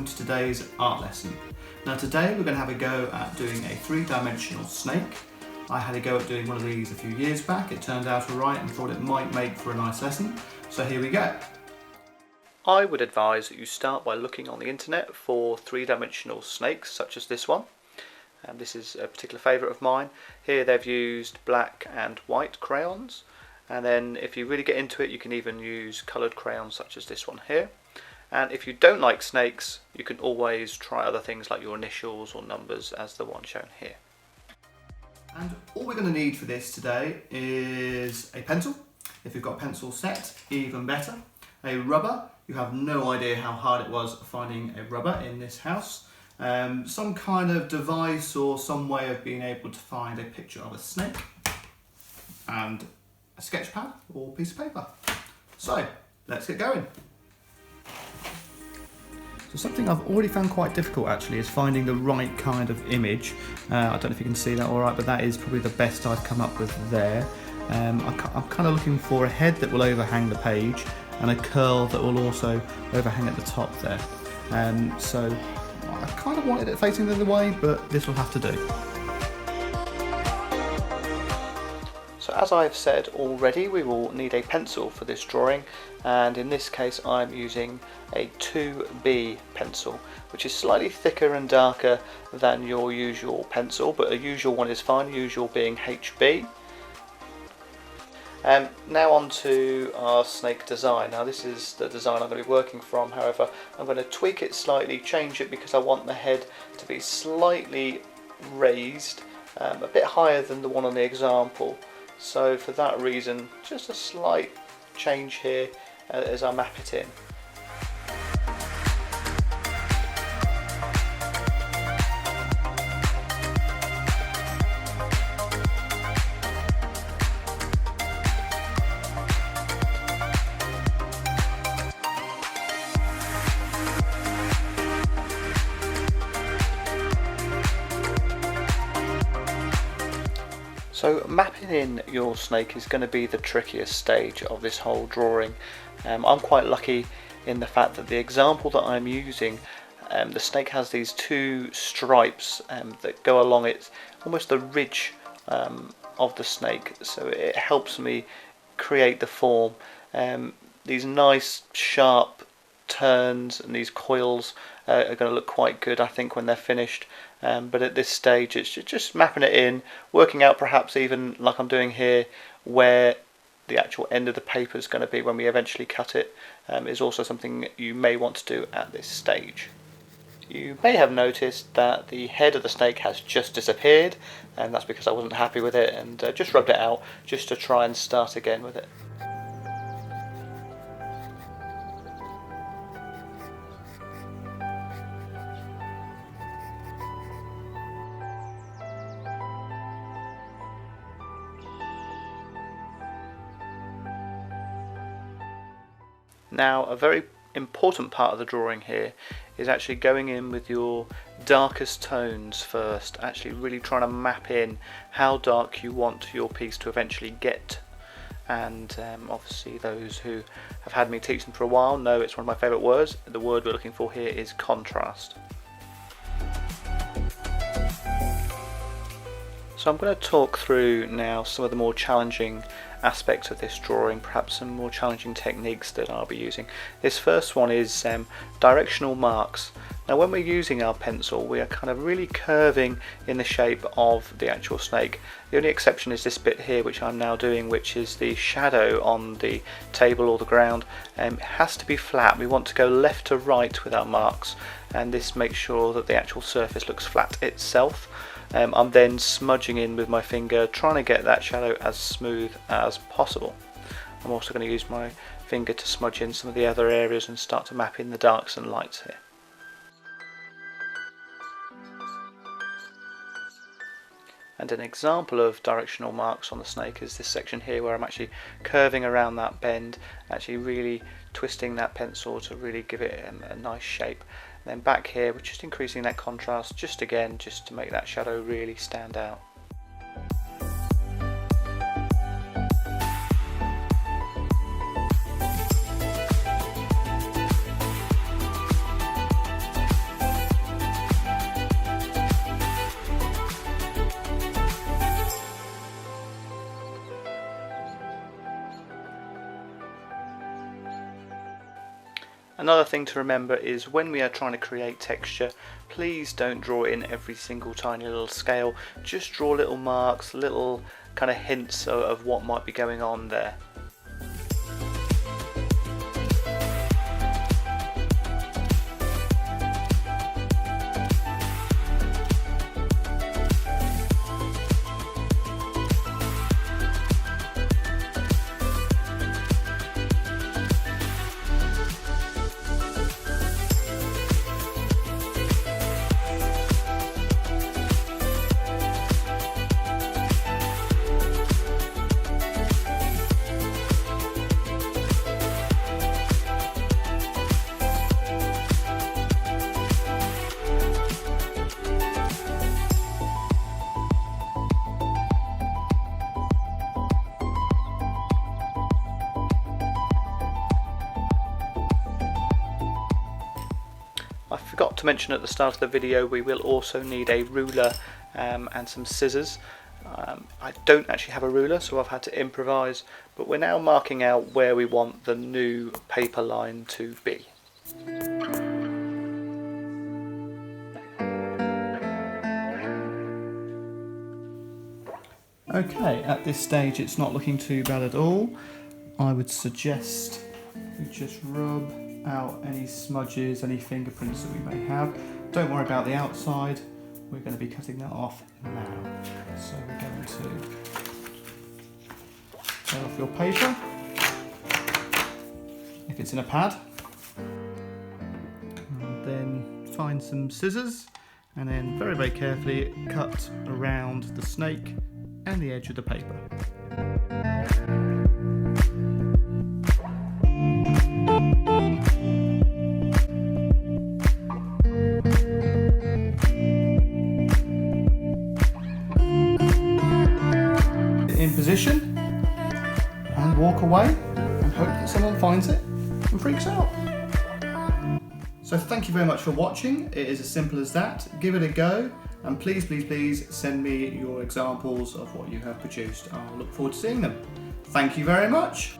to today's art lesson. Now today we're going to have a go at doing a three-dimensional snake. I had a go at doing one of these a few years back. It turned out alright and thought it might make for a nice lesson. So here we go. I would advise that you start by looking on the internet for three-dimensional snakes such as this one. This is a particular favourite of mine. Here they've used black and white crayons, and then if you really get into it you can even use coloured crayons such as this one here. And if you don't like snakes, you can always try other things like your initials or numbers as the one shown here. And all we're going to need for this today is a pencil. If you've got a pencil set, even better. A rubber. You have no idea how hard it was finding a rubber in this house. Some kind of device or some way of being able to find a picture of a snake. And a sketch pad or piece of paper. So, let's get going. So something I've already found quite difficult actually is finding the right kind of image. I don't know if you can see that all right, but that is probably the best I've come up with there. I'm kind of looking for a head that will overhang the page and a curl that will also overhang at the top there. So I kind of wanted it facing the other way, but this will have to do. So as I've said already, we will need a pencil for this drawing, and in this case I'm using a 2B pencil, which is slightly thicker and darker than your usual pencil, but a usual one is fine, usual being HB. Now on to our snake design. Now this is the design I'm going to be working from, however I'm going to tweak it slightly, change it because I want the head to be slightly raised, a bit higher than the one on the example. So for that reason, just a slight change here as I map it in. So mapping in your snake is going to be the trickiest stage of this whole drawing. I'm quite lucky in the fact that the example that I'm using, the snake has these two stripes that go along it, almost the ridge of the snake, so it helps me create the form. These nice sharp turns and these coils are going to look quite good, I think, when they're finished. But at this stage it's just mapping it in, working out perhaps even like I'm doing here where the actual end of the paper is going to be when we eventually cut it, is also something you may want to do at this stage. You may have noticed that the head of the snake has just disappeared, and that's because I wasn't happy with it and just rubbed it out just to try and start again with it. Now a very important part of the drawing here is actually going in with your darkest tones first, actually really trying to map in how dark you want your piece to eventually get. And obviously those who have had me teach them for a while know it's one of my favourite words. The word we're looking for here is contrast. So I'm going to talk through now some of the more challenging aspects of this drawing, perhaps some more challenging techniques that I'll be using. This first one is directional marks. Now when we're using our pencil we are kind of really curving in the shape of the actual snake. The only exception is this bit here which I'm now doing, which is the shadow on the table or the ground. It has to be flat. We want to go left to right with our marks, and this makes sure that the actual surface looks flat itself. I'm then smudging in with my finger, trying to get that shadow as smooth as possible. I'm also going to use my finger to smudge in some of the other areas and start to map in the darks and lights here. And an example of directional marks on the snake is this section here where I'm actually curving around that bend, actually really twisting that pencil to really give it a nice shape. And then back here we're just increasing that contrast just to make that shadow really stand out. Another thing to remember is when we are trying to create texture, please don't draw in every single tiny little scale, just draw little marks, little kind of hints of what might be going on there. I forgot to mention at the start of the video, we will also need a ruler and some scissors. I don't actually have a ruler, so I've had to improvise, but we're now marking out where we want the new paper line to be. Okay, at this stage it's not looking too bad at all. I would suggest we just rub out any smudges, any fingerprints that we may have. Don't worry about the outside, we're going to be cutting that off now. So we're going to tear off your paper, if it's in a pad, and then find some scissors and then very, very carefully cut around the snake and the edge of the paper. In position and walk away and hope that someone finds it and freaks out. So thank you very much for watching. It is as simple as that. Give it a go, and please, please, please send me your examples of what you have produced. I'll look forward to seeing them. Thank you very much.